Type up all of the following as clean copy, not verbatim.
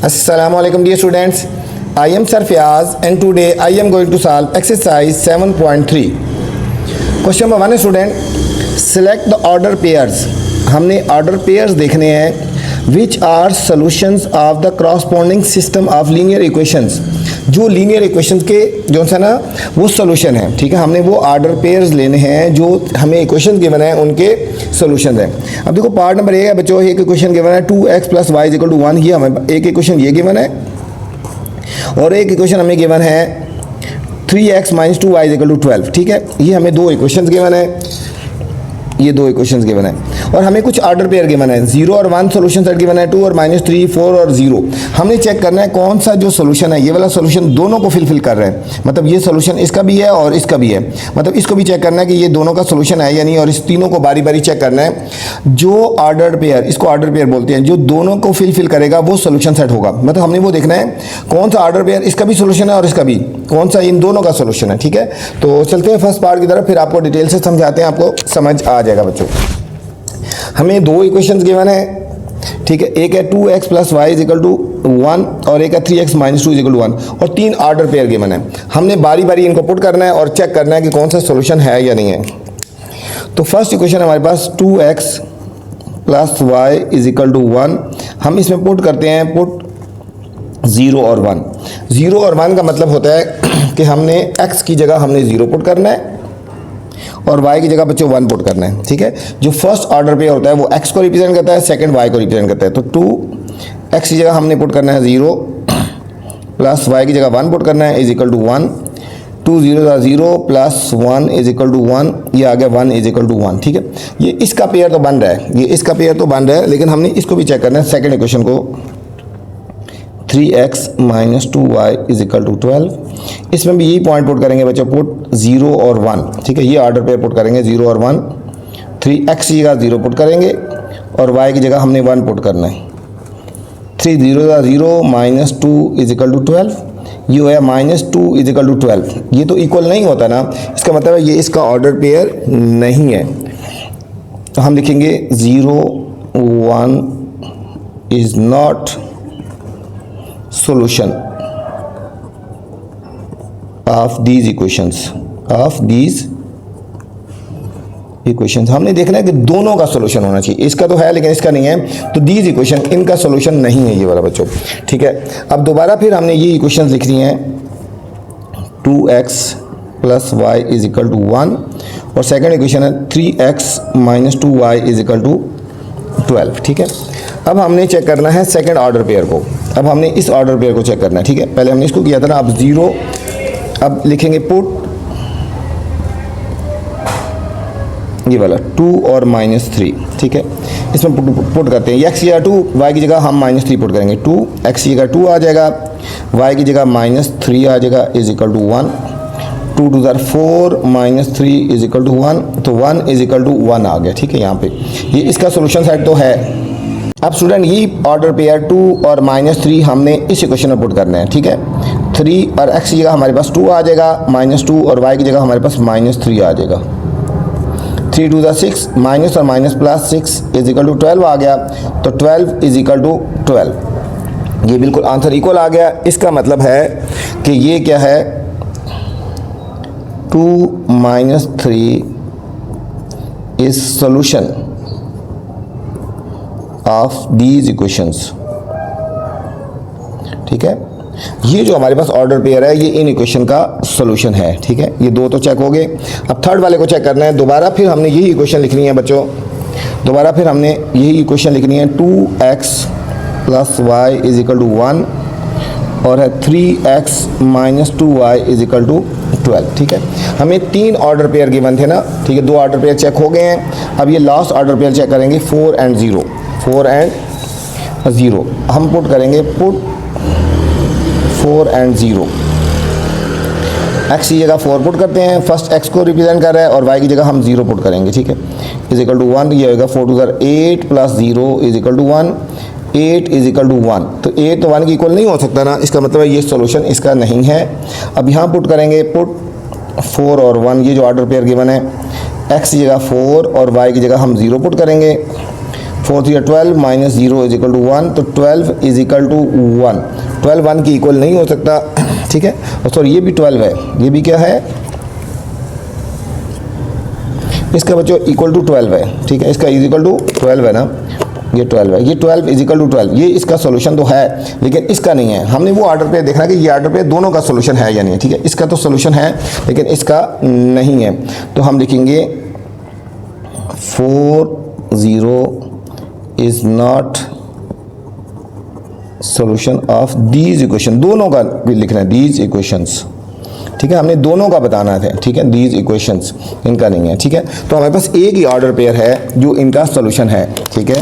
Assalamualaikum dear students. I am Sir Fiaz and today I am going to solve exercise 7.3. Question number 1 student. Select the order pairs. हमने order pairs देखने हैं which are solutions of the corresponding system of linear equations. जो linear equations के जो सा ना वो solution है, ठीक है। हमने वो ऑर्डर पेयर्स लेने हैं जो हमें इक्वेशंस गिवन है उनके सोल्यूशन हैं। अब देखो पार्ट नंबर ए है बच्चों, एक इक्वेशन गिवन है 2x + y = 1, ये हमें एक इक्वेशन ये गिवन है और एक इक्वेशन हमें गिवन है 3x - 2y = 12, ठीक है। ये हमें दो इक्वेशंस गिवन है, ये दो इक्वेशंस गिवन है और हमें कुछ ऑर्डर पेयर गिवन है 0 और 1 सोल्यूशन सेट गिवन है, 2 और -3, 4 और 0। हमने चेक करना है कौन सा जो सोल्यूशन है ये वाला सोल्यूशन दोनों को फिलफिल कर रहे हैं, मतलब ये सोल्यूशन इसका भी है और इसका भी है, मतलब इसको भी चेक करना है कि ये दोनों का सोल्यूशन है या नहीं, और इस तीनों को बारी बारी चेक करना है। जो ऑर्डर पेयर, इसको ऑर्डर पेयर बोलते हैं, जो दोनों को फिलफिल करेगा वो सोल्यूशन सेट होगा। मतलब हमने वो देखना है कौन सा ऑर्डर पेयर इसका भी सोल्यूशन है और इसका भी, कौन सा इन दोनों का सोल्यूशन है, ठीक है। तो चलते हैं फर्स्ट पार्ट की तरफ, फिर आपको डिटेल से समझाते हैं, आपको समझ आ जाएगा बच्चों। हमें दो इक्वेशंस गिवन है, ठीक है। एक है 2x + y = 1 और एक है 3x - 2 = 1 और तीन ऑर्डर पेयर गिवन है। हमने बारी बारी इनको पुट करना है और चेक करना है कि कौन सा सोल्यूशन है या नहीं है। तो फर्स्ट इक्वेशन हमारे पास 2x + y = 1, हम इसमें पुट करते हैं, पुट 0 और 1। 0 और 1 का मतलब होता है कि हमने x की जगह हमने 0 पुट करना है और y की जगह बच्चों 1 पुट करना है, ठीक है। जो फर्स्ट ऑर्डर पे होता है वो x को रिप्रेजेंट करता है, सेकंड y को रिप्रेजेंट करता है। तो 2x की जगह हमने पुट करना है 0 प्लस y की जगह 1 पुट करना है = 1। 2 0 0 प्लस 1 = 1, ये आ गया 1 = 1, ठीक है। ये इसका पेयर तो बन रहा है, ये इसका पेयर तो बन रहा है, लेकिन हमने इसको भी चेक करना है सेकेंड इक्वेशन को 3x - 2y = 12। इसमें भी यही पॉइंट पुट करेंगे बच्चों, पुट 0 और 1, ठीक है। ये ऑर्डर पेयर पुट करेंगे 0 और 1। 3x की जगह 0 पुट करेंगे और y की जगह हमने 1 पुट करना है। 3 0 0 -2 = 12, ये होया -2 = 12। ये तो इक्वल नहीं होता ना, इसका मतलब है ये इसका ऑर्डर पेयर नहीं है। तो हम लिखेंगे 0 1 is not solution of these equations, हमने देखना है कि दोनों का सोल्यूशन होना चाहिए, इसका तो है लेकिन इसका नहीं है, तो these इक्वेशन इनका सोल्यूशन नहीं है ये वाला बच्चों, ठीक है। अब दोबारा फिर हमने ये इक्वेशंस लिखनी है 2x + y = 1 और सेकंड इक्वेशन है 3x - 2y = 12, ठीक है। अब हमने चेक करना है सेकंड ऑर्डर पेयर को, अब हमने इस ऑर्डर पेयर को चेक करना है, ठीक है। पहले हमने इसको किया था ना, अब 0, अब लिखेंगे पुट ये वाला 2 और -3, ठीक है। इसमें पुट करते हैं x की जगह 2, y की जगह हम -3 पुट करेंगे। 2 x की जगह 2 आ जाएगा, y की जगह -3 आ जाएगा = 1। 2 2 4 -3 = 1, तो 1 = 1 आ गया, ठीक है। यहाँ पे ये इसका सोल्यूशन सेट तो है। अब स्टूडेंट ये ऑर्डर पेयर 2 और -3 हमने इस इक्वेशन में पुट करना है, ठीक है। 3 और x की जगह हमारे पास 2 आ जाएगा, -2 और y की जगह हमारे पास -3 आ जाएगा। 3 2 6 माइनस और माइनस प्लस 6 = 12 आ गया, तो 12 = 12। ये बिल्कुल आंसर इक्वल आ गया। इसका मतलब है कि ये क्या है 2 - 3 is solution of these equations, ठीक है। ये जो हमारे पास ऑर्डर पेयर है ये इन इक्वेशन का सॉल्यूशन है, ठीक है। ये दो तो चेक हो गए, अब थर्ड वाले को चेक करना है। दोबारा फिर हमने यही इक्वेशन लिखनी है बच्चों, दोबारा फिर हमने यही इक्वेशन लिखनी है 2x + y = 1 और है 3x - 2y = 12, ठीक है। हमें तीन ऑर्डर पेयर गिवन थे ना, ठीक है। दो ऑर्डर पेयर चेक हो गए हैं, अब ये लास्ट ऑर्डर पेयर चेक करेंगे 4 और 0, 4 और 0। हम पुट करेंगे, पुट 4 और 0। x की जगह 4 पुट करते हैं, फर्स्ट x को रिप्रेजेंट कर रहा है और y की जगह हम 0 पुट करेंगे, ठीक है। = 1, ये होगा 4 2 8 + 0 = 1, 8 = 1। तो 8 तो 1 की इक्वल नहीं हो सकता ना, इसका मतलब है ये सोल्यूशन इसका नहीं है। अब यहाँ पुट करेंगे, पुट 4 और 1, ये जो ऑर्डर पेयर गिवन है, x की जगह 4 और y की जगह हम 0 पुट करेंगे। 4 3 12 माइनस 0 इज इक्वल टू 1, तो 12 इज इक्वल टू 1। 12 1 की इक्वल नहीं हो सकता, ठीक है। और सॉरी ये भी 12 है, ये भी क्या है, इसका बच्चों इक्वल टू 12 है, ठीक है। इसका इज इक्वल टू 12 है ना, ये 12 है, ये 12 इज इक्वल टू 12, ये इसका सोल्यूशन तो है लेकिन इसका नहीं है। हमने वो ऑर्डर पे देखना कि ये ऑर्डर पे दोनों का सोल्यूशन है या नहीं, ठीक है। इसका तो सोल्यूशन है लेकिन इसका नहीं है, तो हम लिखेंगे 4 0 is not solution of these equation. दोनों का भी लिखना है, दीज इक्वेशंस, ठीक है। हमने दोनों का बताना है, ठीक है। दीज इक्वेशंस इनका नहीं है, ठीक है। तो हमारे पास एक ही ऑर्डर पेयर है जो इनका सोल्यूशन है, ठीक है।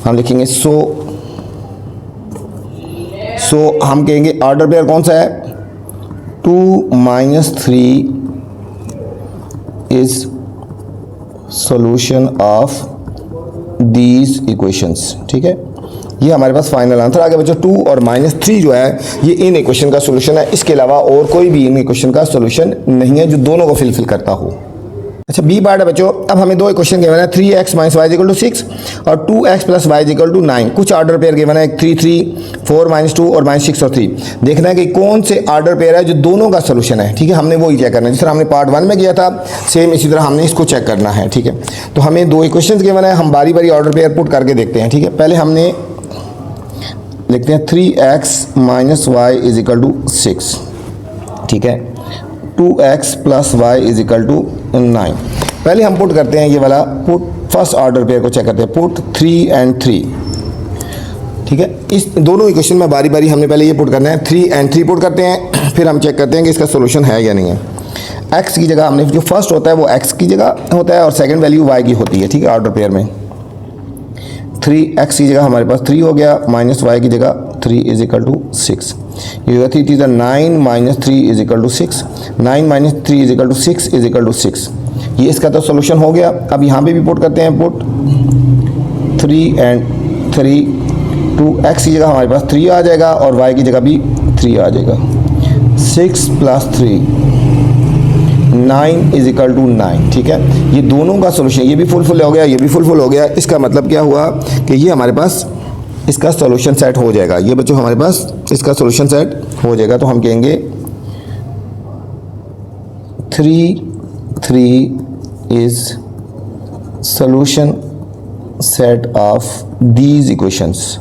हम लिखेंगे सो हम कहेंगे ऑर्डर पेयर कौन सा है, 2 - 3 is solution of these equations, ठीक है। ये हमारे पास फाइनल आंसर आ गया बच्चों। 2 और -3 जो है ये इन इक्वेशन का सोल्यूशन है, इसके अलावा और कोई भी इन इक्वेशन का सोल्यूशन नहीं है जो दोनों को फिलफिल करता हो। अच्छा बी पार्ट है बच्चों। अब हमें दो इक्वेशन गिवन है, 3x - y = 6 और 2x + y = 9। कुछ ऑर्डर पेयर गिवन है, 3 3 4 - 2 और -6 और 3। देखना है कि कौन से ऑर्डर पेयर है जो दोनों का सोल्यूशन है, ठीक है। हमने वो ही चेक करना है, जिस तरह हमने पार्ट 1 में किया था सेम इसी तरह हमने इसको चेक करना है, ठीक है। तो हमें दो इक्वेशन गिवन है, हम बारी बारी ऑर्डर पेयर पुट करके देखते हैं, ठीक है। पहले हमने लिखते हैं 3x - y = 6, ठीक है। 2x + y = 9। पहले हम पुट करते हैं ये वाला पुट, फर्स्ट ऑर्डर पेयर को चेक करते हैं, पुट 3 and 3, ठीक है। इस दोनों इक्वेशन में बारी बारी हमने पहले ये पुट करना है, 3 and 3 पुट करते हैं, फिर हम चेक करते हैं कि इसका सोल्यूशन है या नहीं है। x की जगह हमने जो फर्स्ट होता है वो x की जगह होता है और सेकंड वैल्यू y की होती है, ठीक है। ऑर्डर पेयर में 3x की जगह हमारे पास 3 हो गया, -y की जगह 3 = 6। ये होगा 3 3 9 - 3 = 6, 9 - 3 = 6 = 6। ये इसका तो सोल्यूशन हो गया। अब यहाँ पे भी पुट करते हैं, पुट 3 and 3, 2x की जगह हमारे पास 3 आ जाएगा और y की जगह भी 3 आ जाएगा। 6 + 3 9 = 9, ठीक है। ये दोनों का सोल्यूशन, ये भी फुल हो गया, ये भी फुल हो गया। इसका मतलब क्या हुआ कि ये हमारे पास इसका सोल्यूशन सेट हो जाएगा। ये बच्चों हमारे पास इसका सोल्यूशन सेट हो जाएगा। तो हम कहेंगे 3 3 is solution set of these equations,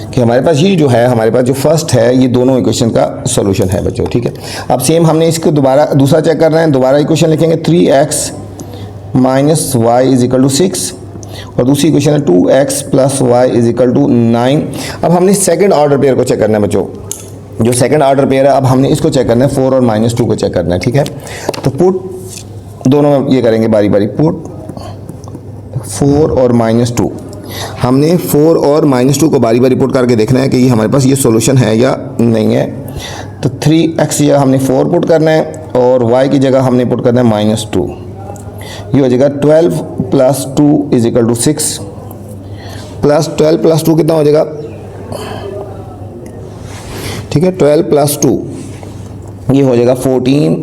कि हमारे पास ये जो है, हमारे पास जो फर्स्ट है ये दोनों इक्वेशन का सोल्यूशन है बच्चों, ठीक है। अब सेम हमने इसको दोबारा दूसरा चेक करना है, दोबारा इक्वेशन लिखेंगे 3x - y = 6 और दूसरी इक्वेशन है 2x + y = 9। अब हमने सेकंड ऑर्डर पेयर को चेक करना है बच्चों, जो सेकंड ऑर्डर पेयर है अब हमने इसको चेक करना है, 4 और -2 को चेक करना है, ठीक है। तो पुट दोनों में ये करेंगे बारी बारी, पुट 4 और -2। हमने 4 और -2 को बारी बारी पुट करके देखना है कि ये हमारे पास ये सोल्यूशन है या नहीं है। तो 3x की जगह हमने 4 पुट करना है और y की जगह हमने पुट करना है -2। ये हो जाएगा 12 + 2 = 6, प्लस 12 + 2 कितना हो जाएगा, ठीक है। 12 + 2 ये हो जाएगा 14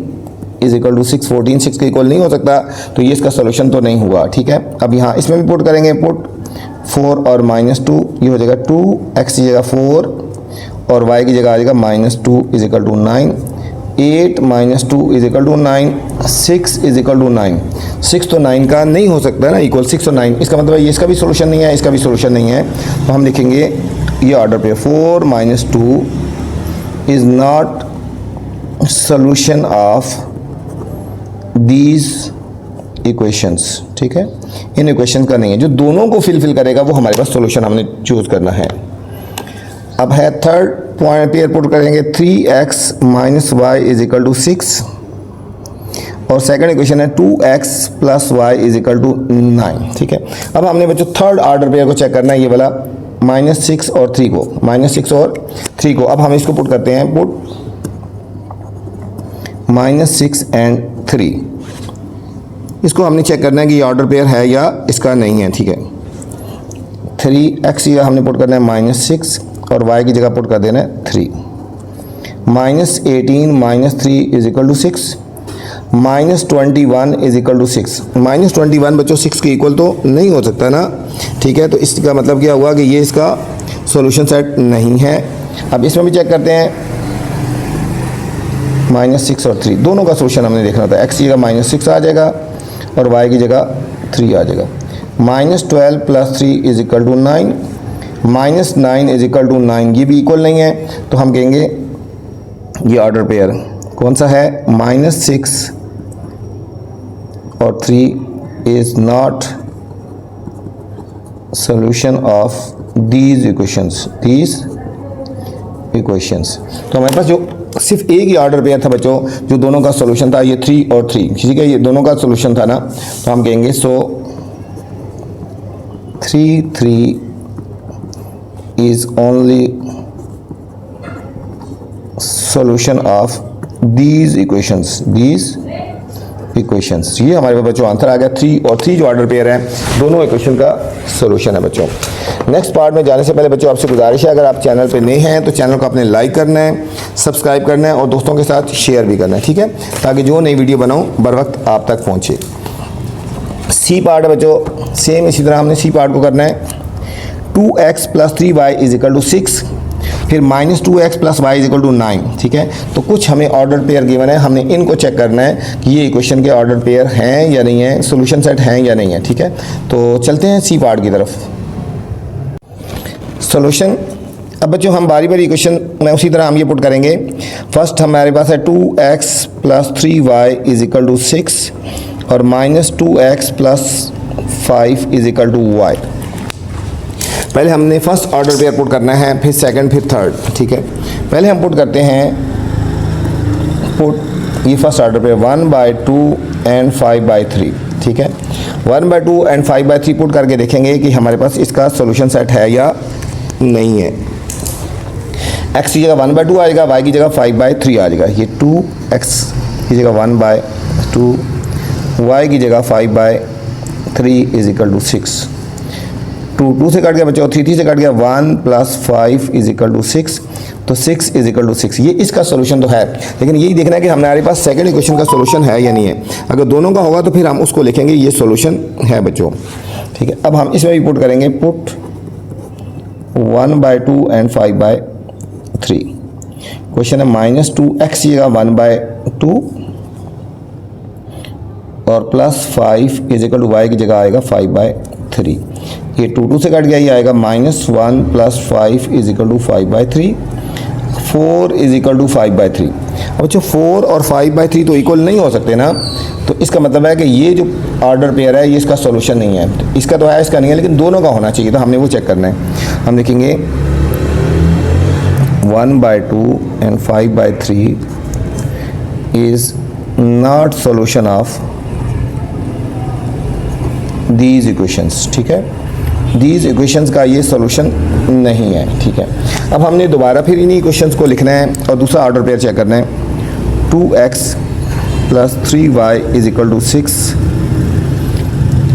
= 6। 14 6 के इक्वल नहीं हो सकता, तो ये इसका सोल्यूशन तो नहीं हुआ, ठीक है। अब यहाँ इसमें भी पुट करेंगे, पुट 4 और -2, ये हो जाएगा 2x की जगह 4 और y की जगह आ जाएगा -2 = 9। 8 - 2 = 9, 6 = 9। 6 तो 9 का नहीं हो सकता ना, इक्वल 6 और 9, इसका मतलब ये इसका भी सोल्यूशन नहीं है, इसका भी सोल्यूशन नहीं है। तो हम लिखेंगे ये ऑर्डर पे 4 - 2 is not solution of these equations, ठीक है। इन इक्वेशन का नहीं है, जो दोनों को फिल करेगा वो हमारे पास सोल्यूशन हमने चूज करना है। अब है थर्ड पॉइंट पेयर पुट करेंगे 3x - y = 6 और सेकंड इक्वेशन है 2x + y = 9, ठीक है। अब हमने बच्चों थर्ड ऑर्डर पेयर को चेक करना है, ये वाला -6 और 3 को, -6 और 3 को। अब हम इसको पुट करते हैं, पुट -6 and 3। इसको हमने चेक करना है कि ये ऑर्डर पेयर है या इसका नहीं है, ठीक है। 3x की जगह हमने पुट करना है -6 और y की जगह पुट कर देना है 3। -18 - 3 = 6 -21 इज इक्वल टू 6। -21 बच्चों 6 के इक्वल तो नहीं हो सकता ना, ठीक है। तो इसका मतलब क्या हुआ कि ये इसका सॉल्यूशन सेट नहीं है। अब इसमें भी चेक करते हैं, -6 और 3 दोनों का सॉल्यूशन हमने देखना था। x की जगह -6 आ जाएगा और y की जगह 3 आ जाएगा। -12 + 3 is equal to 9, -9 is equal to 9, ये भी इक्वल नहीं है। तो हम कहेंगे ये ऑर्डर पेयर कौन सा है, -6 और 3 is not solution of these equations. तो हमारे पास जो सिर्फ एक ही ऑर्डर पेयर था बच्चों, जो दोनों का सॉल्यूशन था, ये 3 और 3, ठीक है, ये दोनों का सॉल्यूशन था ना। तो हम कहेंगे सो 3 is only solution of these equations. ये हमारे पास बच्चों आंसर आ गया। 3 और 3 जो ऑर्डर पेयर है, दोनों इक्वेशन का सॉल्यूशन है बच्चों। नेक्स्ट पार्ट में जाने से पहले बच्चों आपसे गुजारिश है, अगर आप चैनल पे नए हैं तो चैनल को आपने लाइक करना है, सब्सक्राइब करना है और दोस्तों के साथ शेयर भी करना है, ठीक है, ताकि जो नई वीडियो बनाऊं बर वक्त आप तक पहुंचे। सी पार्ट है बच्चों, सेम इसी तरह हमने सी पार्ट को करना है। 2x + 3y is equal to 6, फिर -2x + y is equal to 9, ठीक है। तो कुछ हमें ऑर्डर पेयर गिवन है, हमने इनको चेक करना है कि ये इक्वेशन के ऑर्डर पेयर हैं या नहीं है, सॉल्यूशन सेट हैं या नहीं है, ठीक है। तो चलते हैं सी पार्ट की तरफ। सॉल्यूशन, अब बच्चों हम बारी बारी इक्वेशन में उसी तरह हम ये पुट करेंगे। फर्स्ट हमारे पास है 2x + 3y is equal to 6 और -2x + 5 is equal to y। पहले हमने फर्स्ट ऑर्डर पेयर पुट करना है, फिर सेकंड, फिर थर्ड, ठीक है। पहले हम पुट करते हैं ये फर्स्ट ऑर्डर पेयर 1/2 एंड 5/3, ठीक है। 1/2 एंड 5/3 पुट करके देखेंगे कि हमारे पास इसका सॉल्यूशन सेट है या नहीं है। x की जगह 1/2 आ जाएगा, y की जगह 5/3 आ जाएगा। ये 2x की जगह 1/2, y की जगह 5/3 इज इक्वल टू 6। 2 से कट गया बच्चों, 3 से कट गया, 1 + 5 इज इक्वल टू 6। तो 6 इज इक्वल टू 6, ये इसका सॉल्यूशन तो है, लेकिन यही देखना है कि हमारे पास सेकंड इक्वेशन का सॉल्यूशन है या नहीं है। अगर दोनों का होगा तो फिर हम उसको लिखेंगे ये सॉल्यूशन है बच्चों, ठीक है। अब हम इसमें भी पुट करेंगे, पुट 1/2 एंड 5/3। क्वेश्चन है -2x की जगह 1/2 और +5 इज इक्वल टू y की जगह आएगा 5/3। ये 2 से कट गया, ये आएगा -1 + 5 is equal to 5/3, 4 is equal to 5/3। अब बच्चों 4 और 5/3 तो इक्वल नहीं हो सकते ना, तो इसका मतलब है कि ये जो ऑर्डर पेयर है ये इसका सॉल्यूशन नहीं है। तो इसका तो है, इसका नहीं है, लेकिन दोनों का होना चाहिए, तो हमने वो चेक करना है। हम लिखेंगे 1/2 and 5/3 is not solution of these equations, ठीक है। दीज इक्वेशंस का ये सॉल्यूशन नहीं है, ठीक है। अब हमने दोबारा फिर इन्हीं इक्वेशंस को लिखना है और दूसरा ऑर्डर पेयर चेक करना है। 2x + 3y is equal to 6,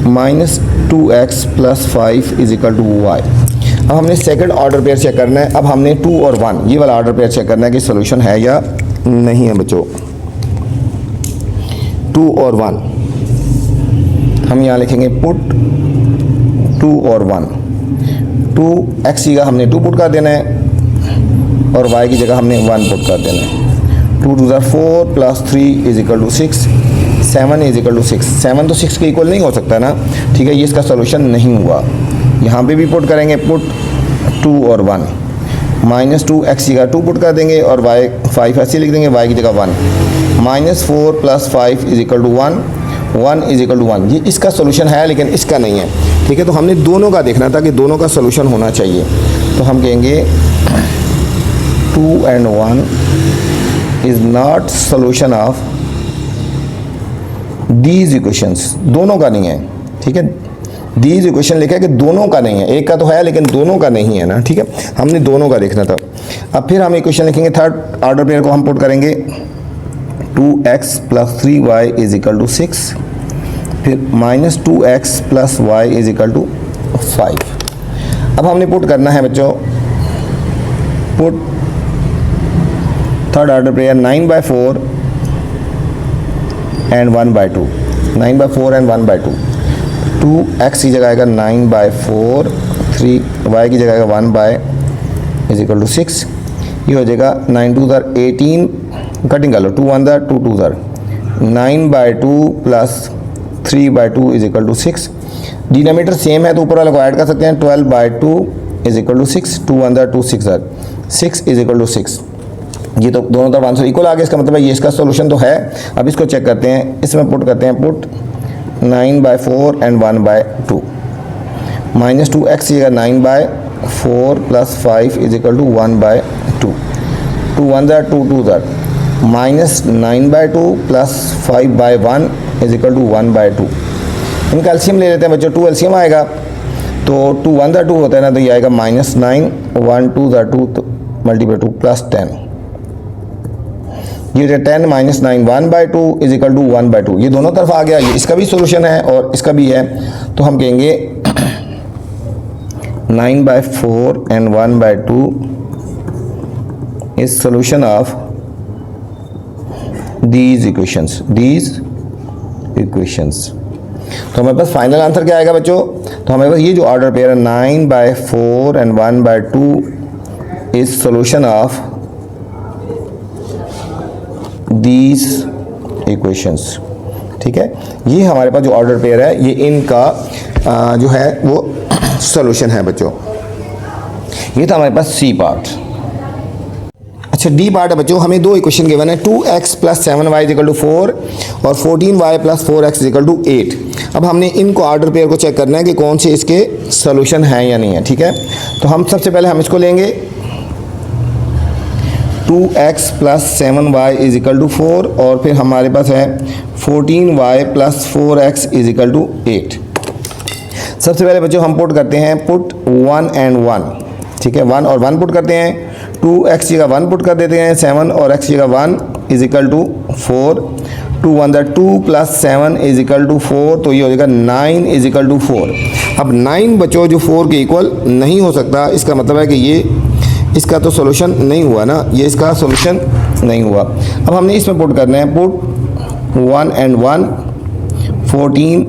-2x + 5 is equal to y। अब हमने सेकंड ऑर्डर पेयर चेक करना है। अब हमने 2 और 1 ये वाला ऑर्डर पेयर चेक करना है कि सॉल्यूशन है या नहीं है बच्चों। 2 और 1 हम यहाँ लिखेंगे, पुट 2 और 1। 2x की जगह हमने 2 पुट कर देना है और y की जगह हमने 1 पुट कर देना है। 2 × 4 + 3 is equal to 6, 7 is equal to 6। 7 तो 6 के इक्वल नहीं हो सकता ना, ठीक है, ये इसका सॉल्यूशन नहीं हुआ। यहाँ पे भी पुट करेंगे, पुट 2 और 1, -2x की जगह 2 पुट कर देंगे और y 5 ऐसे लिख देंगे, y की जगह 1, -4 + 5 is equal to 1, 1 is equal to 1। ये इसका सॉल्यूशन है लेकिन इसका नहीं है, ठीक है। तो हमने दोनों का देखना था कि दोनों का सॉल्यूशन होना चाहिए। तो हम कहेंगे 2 and 1 is not solution of these equations, दोनों का नहीं है, ठीक है। दीज इक्वेशन लिखा है कि दोनों का नहीं है, एक का तो है लेकिन दोनों का नहीं है ना, ठीक है। हमने दोनों का देखना था। अब फिर हम इक्वेशन लिखेंगे, थर्ड ऑर्डर पेयर को हम पुट करेंगे, 2x + 3y is equal to 6, फिर -2x + y is equal to 5। अब हमने पुट करना है बच्चों, put third order pair 9/4 and 1/2, 9/4 and 1/2, 2x की जगह आएगा 9/4, 3y की जगह आएगा 1/6, ये हो जाएगा 9 2 18, कटिंग कर लो, 2 1 2 2 9/2 plus 3/2 is equal to 6। Denominator same है तो ऊपर वाले को ऐड कर सकते हैं, 12/2 is equal to 6, 2 1 2 6 6 is equal to 6। ये तो दोनों तरफ आंसर इक्वल आ गया, इसका मतलब है ये इसका सोल्यूशन तो है। अब इसको चेक करते हैं, इसमें पुट करते हैं, पुट 9/4 एंड 1/2 माइनस 2x की जगह 9/4 plus 5 is equal to 1/2, 2 1 2 2 minus 9/2 plus 5/1 is equal to 1/2। इनका एलसीएम ले लेते हैं बच्चों, 2 एलसीएम आएगा तो 2 1 2 होता है ना, तो ये आएगा -9, 1 2 2 तो मल्टीप्लाई 2 प्लस 10, ये 10 माइनस 9 1/2 इज इक्वल टू 1/2। ये दोनों तरफ आ गया, ये इसका भी सोल्यूशन है और इसका भी है, तो हम कहेंगे 9/4 and 1/2 is solution of these equations। तो हमारे पास फाइनल आंसर क्या आएगा बच्चों? तो हमारे पास ये जो ऑर्डर पेयर है 9/4 and 1/2 is solution of these equations। ठीक है, ये हमारे पास जो ऑर्डर पेयर है ये इनका जो है वो सोल्यूशन है बच्चों। ये था हमारे पास सी पार्ट। अच्छा, डी पार्ट है बच्चों, हमें दो इक्वेशन गिवन है, 2x plus 7y equal to 4 और 14y plus 4x equal to 8। अब हमने इनको ऑर्डर पेयर को चेक करना है कि कौन से इसके सोल्यूशन हैं या नहीं है। ठीक है, तो हम सबसे पहले हम इसको लेंगे 2x plus 7y is equal to 4 और फिर हमारे पास है 14y plus 4x is equal to 8। सबसे पहले बच्चों हम पुट करते हैं, पुट 1 एंड 1। ठीक है, 1 और 1 पुट करते हैं, 2x की जगह 1 पुट कर देते हैं, 7 और x की जगह 1 is equal to 4, 2 1 2 plus 7 is equal to 4, तो ये हो जाएगा 9 इज इक्वल टू 4। अब 9 बच्चों जो 4 के इक्वल नहीं हो सकता, इसका मतलब है कि ये इसका तो सोल्यूशन नहीं हुआ ना, ये इसका सोल्यूशन नहीं हुआ। अब हमने इसमें पुट करना है, पुट 1 एंड 1 14।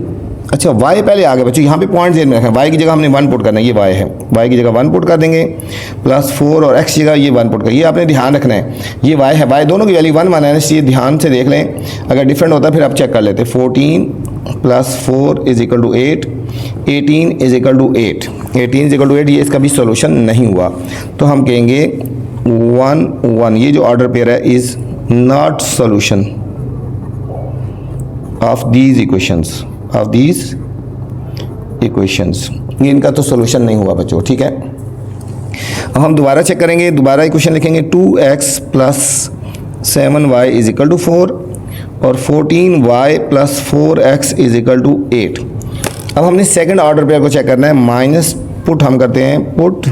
अच्छा, y पहले आ गया बच्चों, यहाँ पे पॉइंट जेन में रखें, y की जगह हमने 1 पुट करना है, ये y है, y की जगह 1 पुट कर देंगे, प्लस 4 और x की जगह ये 1 पुट कर, ये आपने ध्यान रखना है, ये y है, y दोनों की वैल्यू 1 माना है, इसलिए ध्यान से देख लें, अगर डिफरेंट होता है फिर आप चेक कर लेते। 14 plus 4 is equal to 8, 18 is equal to 8, 18 is equal to 8, ये इसका भी सोल्यूशन नहीं हुआ, तो हम कहेंगे 1 1, ये जो ऑर्डर पेयर है is not solution of these equations, of these equations, ये इनका तो सोल्यूशन नहीं हुआ बच्चों। ठीक है, अब हम दोबारा चेक करेंगे, दोबारा इक्वेशन लिखेंगे, 2x plus 7y is equal to 4 और 14y plus 4x is equal to 8। अब हमने सेकंड ऑर्डर पेयर को चेक करना है, माइनस पुट हम करते हैं, पुट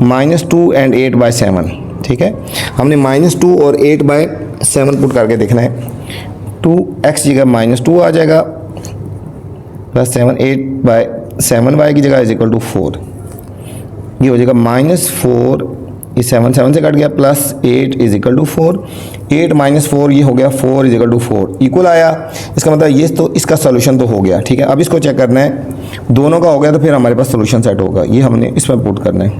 -2 एंड 8/7। ठीक है, हमने -2 और 8/7 पुट करके देखना है, 2x की जगह -2 आ जाएगा, प्लस 7 8/7y की जगह इज इक्वल टू 4, ये हो जाएगा -4, ये 7 7 से कट गया, plus 8 is equal to 4, 8 minus 4 ये हो गया 4 इज इक्वल टू 4, इक्वल आया, इसका मतलब ये तो इसका सोल्यूशन तो हो गया। ठीक है, अब इसको चेक करना है, दोनों का हो गया तो फिर हमारे पास सोल्यूशन सेट होगा, ये हमने इसमें पुट करना है,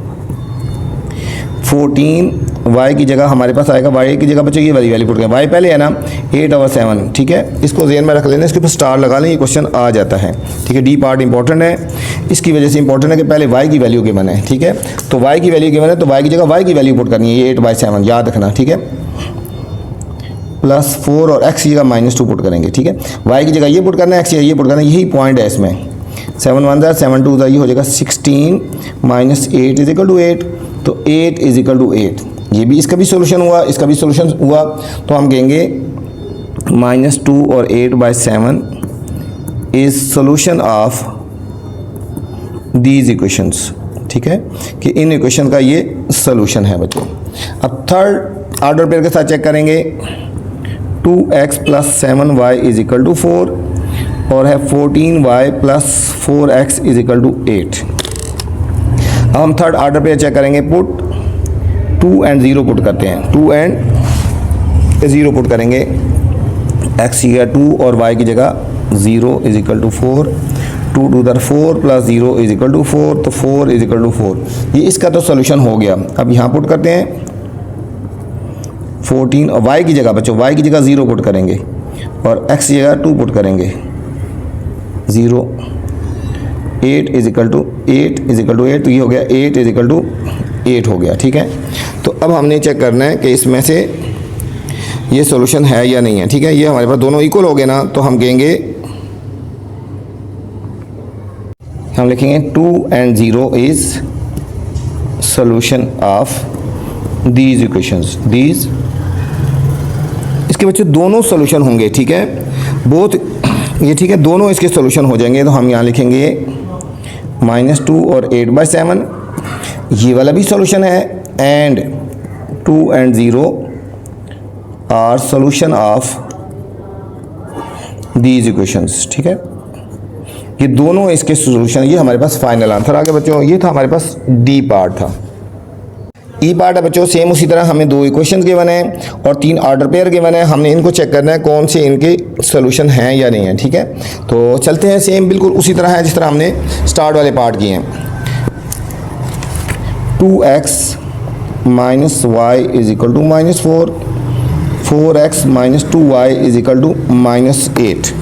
14y की जगह हमारे पास आएगा, y की जगह बच्चों ये वाली वैल्यू पुट करें, y पहले है ना 8 और 7। ठीक है, इसको ज़हन में रख लेना, इसके ऊपर स्टार लगा लें, ये क्वेश्चन आ जाता है। ठीक है, डी पार्ट इंपॉर्टेंट है, इसकी वजह से इंपॉर्टेंट है कि पहले y की वैल्यू गिवन है। ठीक है, तो y की वैल्यू गिवन है तो y की जगह y की वैल्यू पुट करनी है, ये 8/7 याद रखना। ठीक है, प्लस 4 और x की जगह -2 पुट करेंगे। ठीक है, y की जगह ये पुट करना है, x की जगह ये पुट करना है, यही पॉइंट है इसमें, 7 1 7 2 ये हो जाएगा 16 माइनस 8 इज इक्वल टू 8, तो 8 इज इक्वल टू 8, ये भी इसका भी सोल्यूशन हुआ, इसका भी सोल्यूशन हुआ, तो हम कहेंगे -2 और 8/7 is solution of these equations. ठीक है, कि इन इक्वेशन का ये सोल्यूशन है बच्चों। अब थर्ड ऑर्डर पेयर के साथ चेक करेंगे, 2x plus 7y is equal to 4 और है 14y plus 4x is equal to 8। अब हम थर्ड ऑर्डर पेयर चेक करेंगे, पुट 2 एंड 0 पुट करते हैं, 2 एंड 0 पुट करेंगे, एक्स की जगह 2 और वाई की जगह 0 is equal to 4, 2 to the 4 plus 0 is equal to 4, तो 4 इज इक्वल टू 4। ये इसका तो सोल्यूशन हो गया। अब यहाँ पुट करते हैं 14 और वाई की जगह बच्चों, वाई की जगह 0 पुट करेंगे और एक्स की जगह 2 पुट करेंगे, 0, 8 इज इक्वल टू 8, तो ये हो गया 8 इज इक्वल टू 8 हो गया। ठीक है, तो अब हमने चेक करना है कि इसमें से ये सॉल्यूशन है या नहीं है। ठीक है, ये हमारे पास दोनों इक्वल हो गए ना, तो हम कहेंगे, हम लिखेंगे 2 and 0 is solution of these equations. These, इसके बच्चों दोनों सॉल्यूशन होंगे। ठीक है, बोथ, ये ठीक है, दोनों इसके सॉल्यूशन हो जाएंगे। तो हम यहाँ लिखेंगे -2 और 8/7, ये वाला भी सॉल्यूशन है, and 2 and 0 are solution of these equations. ठीक है, ये दोनों इसके सॉल्यूशन, ये हमारे पास फाइनल आंसर आ गया बच्चों। ये था हमारे पास डी पार्ट था। ई पार्ट है बच्चों, सेम उसी तरह हमें 2 इक्वेशंस गिवन है और 3 ऑर्डर पेयर गिवन है। हमने इनको चेक करना है कौन से इनके सॉल्यूशन हैं या नहीं है। ठीक है, तो चलते हैं, सेम बिल्कुल उसी तरह है जिस तरह हमने स्टार्ट वाले पार्ट किए हैं। 2x minus y is equal to -4, 4x minus 2y is equal to -8।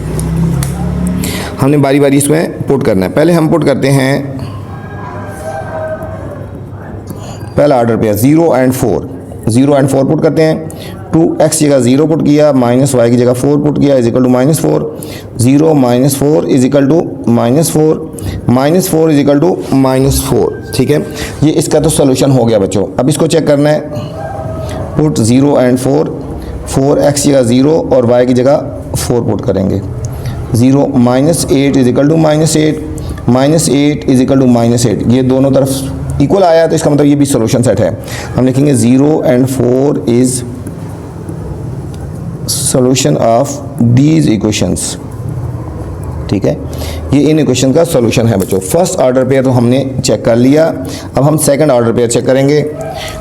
हमने बारी बारी इसमें पुट करना है। पहले हम पुट करते हैं पहला order pair 0 and 4, 0 and 4 put करते हैं। 2x की जगह 0 पुट किया, -y की जगह 4 पुट किया, is equal to -4, 0 - 4 is equal to -4, -4 is equal to -4। ठीक है, ये इसका तो सोल्यूशन हो गया बच्चों। अब इसको चेक करना है, पुट 0 and 4, 4x की जगह 0 और y की जगह 4 पुट करेंगे, 0 -8 is equal to -8, -8 is equal to -8। ये दोनों तरफ इक्वल आया तो इसका मतलब ये भी सॉल्यूशन सेट है। हम लिखेंगे 0 and 4 is solution of these equations. ठीक है, ये इन इक्वेशन का सॉल्यूशन है बच्चों। फर्स्ट ऑर्डर पेयर तो हमने चेक कर लिया, अब हम सेकंड ऑर्डर पेयर चेक करेंगे।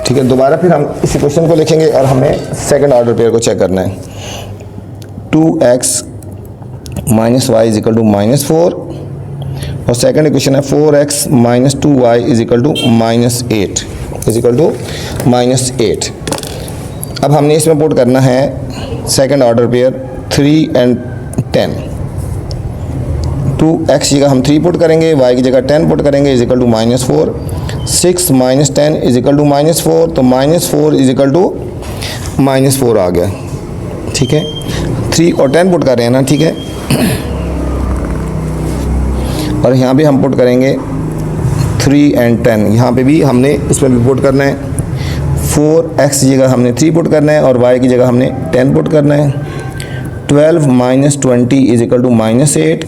ठीक है, दोबारा फिर हम इस इक्वेशन को लिखेंगे और हमें सेकंड ऑर्डर पेयर को चेक करना है। 2x minus y is equal to -4 और सेकंड इक्वेशन है 4x minus 2y is equal to -8 is equal to -8। अब हमने इसमें पुट करना है second order pair 3 and 10। 2x की जगह हम 3 पुट करेंगे, y की जगह 10 पुट करेंगे, is equal to -4, 6 - 10 is equal to -4, तो -4 इज इक्वल टू -4 आ गया। ठीक है, 3 और 10 पुट कर रहे हैं ना। ठीक है, और यहाँ पे हम पुट करेंगे 3 and 10, यहाँ पे भी हमने इसमें भी पुट करना है। 4x की जगह हमने 3 पुट करना है और y की जगह हमने 10 पुट करना है। 12 - 20 इज इक्वल टू -8,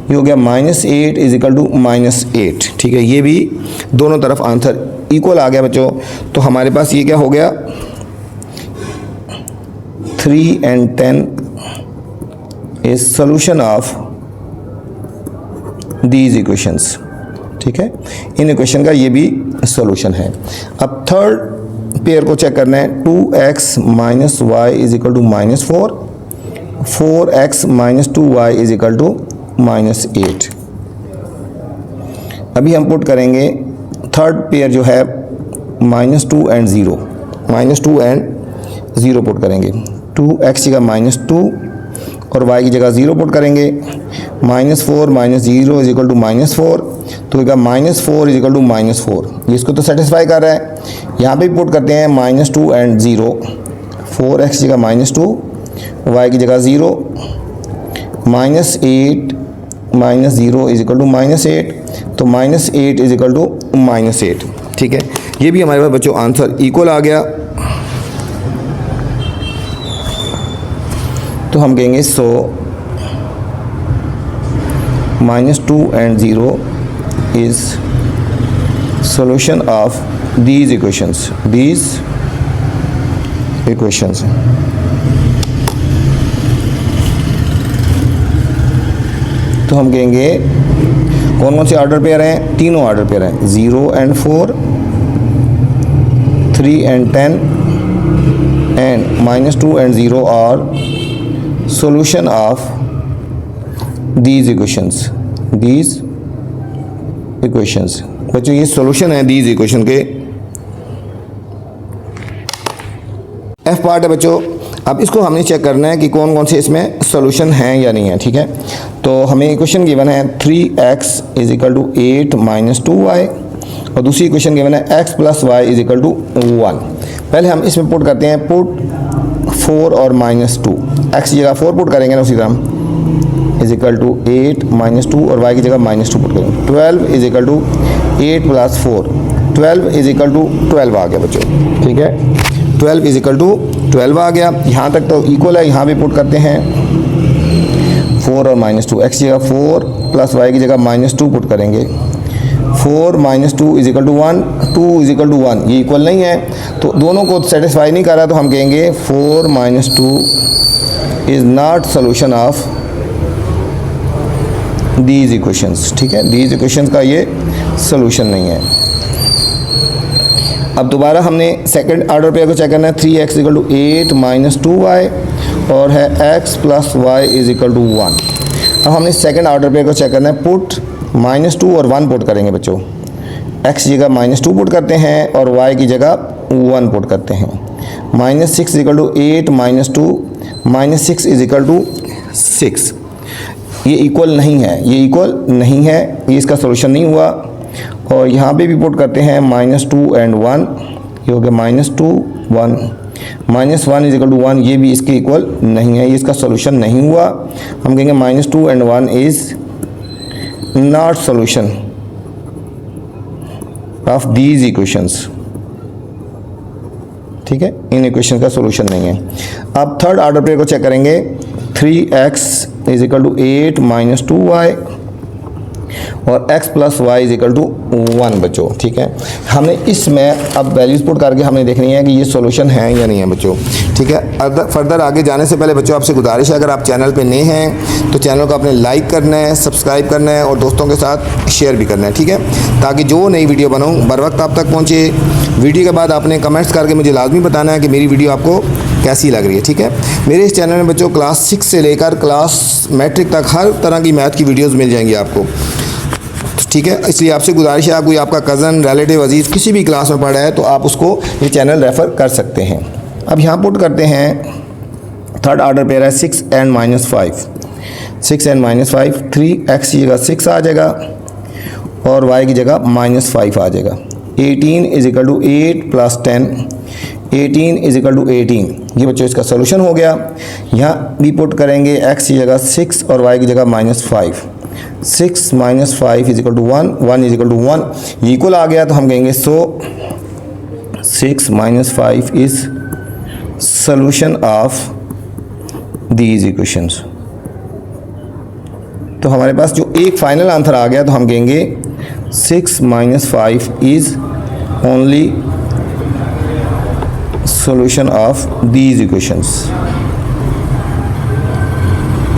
ये हो गया -8 इज इक्वल टू -8। ठीक है, ये भी दोनों तरफ आंसर इक्वल आ गया बच्चों। तो हमारे पास ये क्या हो गया, 3 and 10 is solution of these equations. ठीक है, इन इक्वेशन का ये भी सॉल्यूशन है। अब थर्ड पेयर को चेक करना है। 2x minus y is equal to -4, 4x minus 2y is equal to -8। अभी हम पुट करेंगे थर्ड पेयर जो है -2 and 0, -2 and 0 पुट करेंगे। 2x की जगह -2 और y की जगह 0 पुट करेंगे, -4 - 0 इज इक्वल टू -4, तो -4 इज इक्वल टू -4। ये इसको तो सेटिस्फाई कर रहा है। यहाँ पे पुट करते हैं -2 and 0, 4x की जगह -2, y की जगह 0, -8 - 0 इज इक्वल टू -8, तो -8 इज इक्वल टू -8। ठीक है, ये भी हमारे पास बच्चों आंसर इक्वल आ गया। तो हम कहेंगे सो -2 and 0 is solution of these equations. तो हम कहेंगे कौन कौन से ऑर्डर पेयर हैं, तीनों ऑर्डर पेयर हैं, 0 and 4, 3 and 10 and -2 and 0 are solution of these equations बच्चों ये सॉल्यूशन है these equation के। F पार्ट है बच्चों। अब इसको हमने चेक करना है कि कौन कौन से इसमें सॉल्यूशन हैं या नहीं है, ठीक है। तो हमें इक्वेशन गिवन है 3x = 8 - 2y और दूसरी इक्वेशन गिवन है x + y = 1। पहले हम इसमें पुट करते हैं, पुट 4 और -2, x की जगह 4 पुट करेंगे ना उसी तरह, = 8 - 2 और y की जगह -2 पुट करेंगे। 12 = 8 + 4, 12 = 12 आ गया बच्चों, ठीक है। 12 = 12 आ गया। यहाँ तक तो इक्वल है, यहाँ भी पुट करते हैं 4 और -2, x की जगह 4 + y की जगह -2 पुट करेंगे। 4 - 2 = 1, 2 = 1, ये इक्वल नहीं है तो दोनों को सेटिस्फाई नहीं कर रहा, तो हम कहेंगे 4 - 2 is not solution of these equations, ठीक है। दीज इक्वेशंस का ये सोल्यूशन नहीं है। अब दोबारा हमने सेकंड ऑर्डर पेयर को चेक करना है। 3x = 8 - 2y और है x + y = 1। अब हमने सेकंड ऑर्डर पेयर को चेक करना है, पुट -2 और 1 पुट करेंगे बच्चों। x की जगह -2 पुट करते हैं और y की जगह 1 पुट करते हैं। -6 = 8 - 2, -6 = 6। ये इक्वल नहीं है, ये इक्वल नहीं है, ये इसका सोल्यूशन नहीं हुआ। और यहाँ पे भी पुट करते हैं -2 और 1, ये हो गया -2 1, -1 = 1, ये भी इसके इक्वल नहीं है, ये इसका सोल्यूशन नहीं हुआ। हम कहेंगे -2 और 1 is not solution of these equations, ठीक है। इन इक्वेशन का सोल्यूशन नहीं है। अब थर्ड ऑर्डर पेयर को चेक करेंगे। 3x = 8 - 2y और x + y = 1 बच्चों, ठीक है। हमने इसमें अब वैल्यूज पुट करके हमने देखनी है कि ये सॉल्यूशन है या नहीं है बच्चों, ठीक है। फर्दर आगे जाने से पहले बच्चों आपसे गुजारिश है, अगर आप चैनल पे नए हैं तो चैनल को आपने लाइक करना है, सब्सक्राइब करना है और दोस्तों के साथ शेयर भी करना है, ठीक है, ताकि जो नई वीडियो बनाऊँ बर वक्त आप तक पहुँचे। वीडियो के बाद आपने कमेंट्स करके मुझे लाजमी बताना है कि मेरी वीडियो आपको कैसी लग रही है, ठीक है। मेरे इस चैनल में बच्चों क्लास 6 से लेकर क्लास मैट्रिक तक हर तरह की मैथ की वीडियोज़ मिल जाएंगी आपको, ठीक है। इसलिए आपसे गुजारिश है, कोई आपका कज़न, रिलेटिव, अजीज़ किसी भी क्लास में पढ़ा है तो आप उसको ये चैनल रेफ़र कर सकते हैं। अब यहाँ पुट करते हैं, थर्ड ऑर्डर पेयर है 6 and -5, 6 and -5, 3x की जगह 6 आ जाएगा और y की जगह -5 आ जाएगा। 18 = 8 + 10, 18 = 18, ये बच्चों इसका सोल्यूशन हो गया। यहाँ भी पुट करेंगे x की जगह 6 और y की जगह -5, 6 - 5 = 1, 1 = 1, ये इक्वल आ गया तो हम कहेंगे सो 6 - 5 is solution of these equations. तो हमारे पास जो एक फाइनल आंसर आ गया तो हम कहेंगे 6 - 5 is only solution of these equations.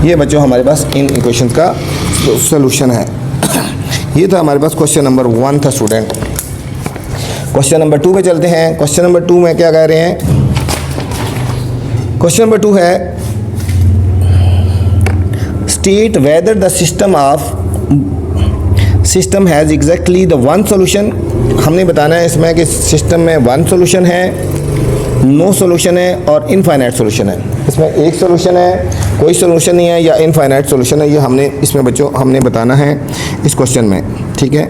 ये बच्चों हमारे पास इन इक्वेशंस का सोल्यूशन है। ये था हमारे पास क्वेश्चन नंबर 1 था स्टूडेंट। क्वेश्चन नंबर 2 पे चलते हैं। क्वेश्चन नंबर 2 में क्या कह रहे हैं? क्वेश्चन नंबर 2 है state whether the system has exactly the one solution. हमने बताना है इसमें कि सिस्टम में वन सोल्यूशन है, नो सोल्यूशन है और इनफाइनाइट सोल्यूशन है। इसमें एक सोल्यूशन है, कोई सोल्यूशन नहीं है या इनफाइनाइट सोल्यूशन है। ये हमने इसमें बच्चों हमने बताना है इस क्वेश्चन में, ठीक है।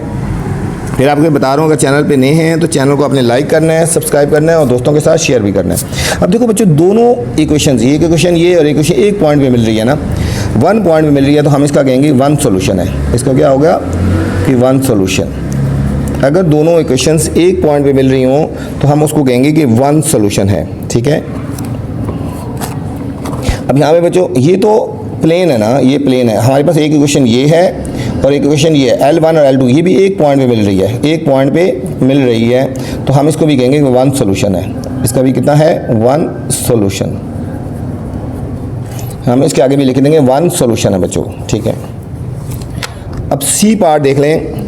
फिर आपको बता रहा हूँ, अगर चैनल पे नए हैं तो चैनल को आपने लाइक करना है, सब्सक्राइब करना है और दोस्तों के साथ शेयर भी करना है। अब देखो बच्चों, दोनों इक्वेशन, एक इक्वेशन ये और इक्वेशन एक पॉइंट पे मिल रही है ना, 1 पॉइंट पे मिल रही है, तो हम इसका कहेंगे वन सोल्यूशन है। इसका क्या होगा कि वन सोल्यूशन। अगर दोनों इक्वेशंस एक पॉइंट पे मिल रही हों तो हम उसको कहेंगे कि वन सोल्यूशन है, ठीक है। अब यहाँ पे बच्चों ये तो प्लेन है ना, ये प्लेन है। हमारे पास एक इक्वेशन ये है और एक इक्वेशन ये है, L1 और L2, ये भी एक पॉइंट पे मिल रही है, एक पॉइंट पे मिल रही है, तो हम इसको भी कहेंगे कि वन सोल्यूशन है। इसका भी कितना है? One solution. हम इसके आगे भी लिख देंगे वन सोल्यूशन है बच्चों, ठीक है। अब सी पार्ट देख लें।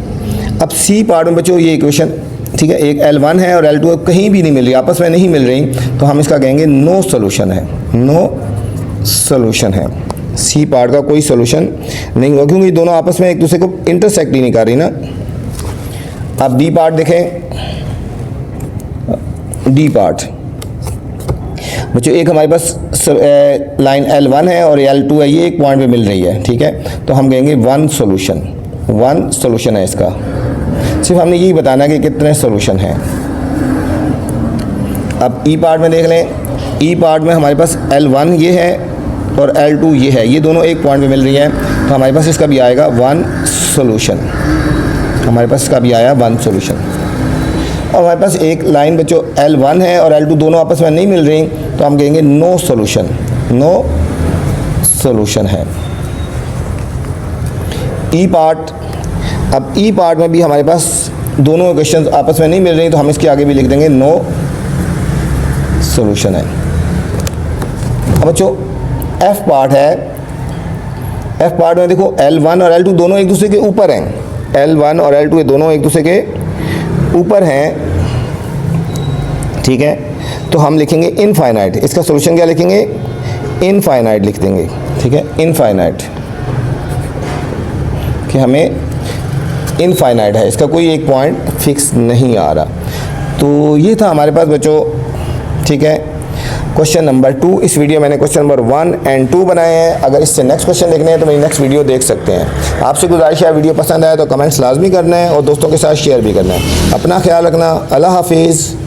अब सी पार्ट में बच्चों ये इक्वेशन, ठीक है, एक L1 है और L2 कहीं भी नहीं मिल रही, आपस में नहीं मिल रही, तो हम इसका कहेंगे नो सोल्यूशन है, नो सोल्यूशन है। सी पार्ट का कोई सोल्यूशन नहीं हुआ क्योंकि दोनों आपस में एक दूसरे को इंटरसेक्ट ही नहीं कर रही ना। अब डी पार्ट देखें, डी पार्ट बच्चों एक हमारे पास लाइन L1 है और L2 है, ये एक पॉइंट पे मिल रही है, ठीक है, तो हम कहेंगे वन सोल्यूशन है इसका। सिर्फ हमने यही बताना कि कितने सोल्यूशन हैं। अब ई पार्ट में देख लें, ई पार्ट में हमारे पास L1 ये है और L2 ये है, ये दोनों एक पॉइंट पे मिल रही है, तो हमारे पास इसका भी आएगा वन सोल्यूशन। हमारे पास इसका भी आया वन सोल्यूशन। और हमारे पास एक लाइन बच्चों L1 है और L2 दोनों आपस में नहीं मिल रही, तो हम कहेंगे नो सोल्यूशन है। ई पार्ट, अब ई पार्ट में भी हमारे पास दोनों इक्वेशंस आपस में नहीं मिल रही, तो हम इसके आगे भी लिख देंगे नो सोल्यूशन है। अब बच्चों एफ पार्ट है, एफ पार्ट में देखो L1 और L2 दोनों एक दूसरे के ऊपर हैं, L1 और L2 ये दोनों एक दूसरे के ऊपर हैं, ठीक है, तो हम लिखेंगे इनफाइनाइट। इसका सॉल्यूशन क्या लिखेंगे? इनफाइनाइट लिख देंगे, ठीक है, इनफाइनाइट, कि हमें इनफाइनाइट है, इसका कोई एक पॉइंट फिक्स नहीं आ रहा। तो ये था हमारे पास बच्चों, ठीक है, क्वेश्चन नंबर 2। इस वीडियो मैंने क्वेश्चन नंबर 1 और 2 बनाए हैं। अगर इससे नेक्स्ट क्वेश्चन देखने हैं तो मेरी नेक्स्ट वीडियो देख सकते हैं। आपसे गुजारिश है वीडियो पसंद आए तो कमेंट्स लाजमी करना है और दोस्तों के साथ शेयर भी करना है। अपना ख्याल रखना। अल्लाह हाफिज़।